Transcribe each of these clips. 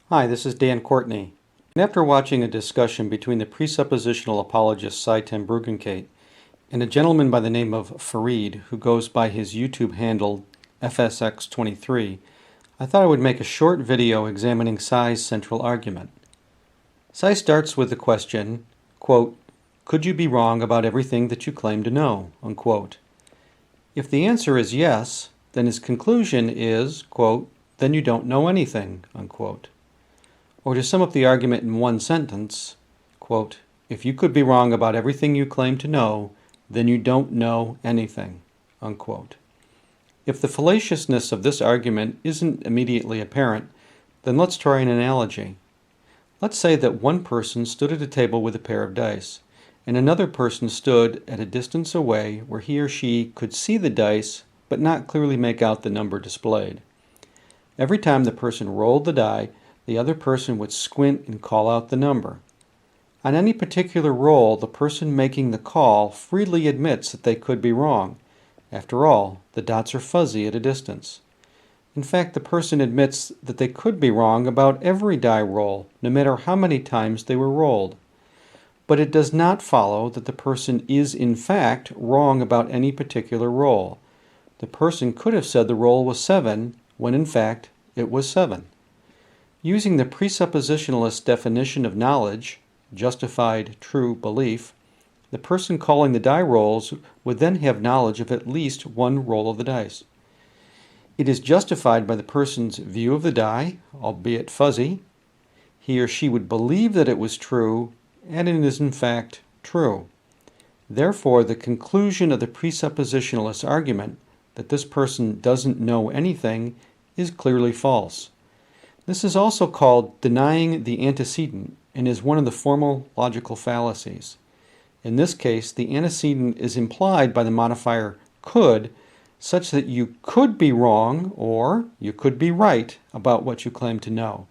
Hi, this is Dan Courtney. And after watching a discussion between the presuppositional apologist Bruggencate and a gentleman by the name of Farid, who goes by his YouTube handle FSX23, I thought I would make a short video examining Sai's central argument. Sai starts with the question, quote, "Could you be wrong about everything that you claim to know?" unquote. If the answer is yes, then his conclusion is, quote, "Then you don't know anything," unquote. Or to sum up the argument in one sentence, quote, "If you could be wrong about everything you claim to know, then you don't know anything," unquote. If the fallaciousness of this argument isn't immediately apparent, then let's try an analogy. Let's say that one person stood at a table with a pair of dice, and another person stood at a distance away where he or she could see the dice but not clearly make out the number displayed. Every time the person rolled the die, the other person would squint and call out the number. On any particular roll, the person making the call freely admits that they could be wrong. After all, the dots are fuzzy at a distance. In fact, the person admits that they could be wrong about every die roll, no matter how many times they were rolled. But it does not follow that the person is in fact wrong about any particular roll. The person could have said the roll was 7, when in fact it was 7. Using the presuppositionalist definition of knowledge, justified true belief, the person calling the die rolls would then have knowledge of at least one roll of the dice. It is justified by the person's view of the die, albeit fuzzy. He or she would believe that it was true, and it is in fact true. Therefore, the conclusion of the presuppositionalist argument that this person doesn't know anything is clearly false. This is also called denying the antecedent and is one of the formal logical fallacies. In this case, the antecedent is implied by the modifier could, such that you could be wrong or you could be right about what you claim to know.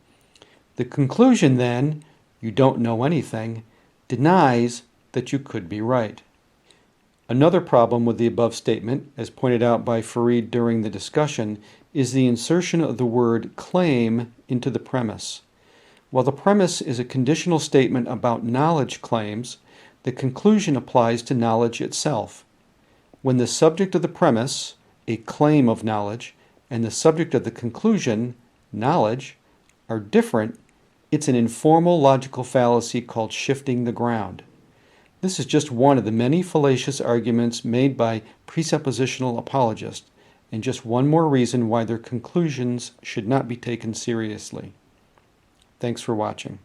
The conclusion then, you don't know anything, denies that you could be right. Another problem with the above statement, as pointed out by Farid during the discussion, is the insertion of the word claim into the premise. While the premise is a conditional statement about knowledge claims, the conclusion applies to knowledge itself. When the subject of the premise, a claim of knowledge, and the subject of the conclusion, knowledge, are different, it's an informal logical fallacy called shifting the ground. This is just one of the many fallacious arguments made by presuppositional apologists, and just one more reason why their conclusions should not be taken seriously. Thanks for watching.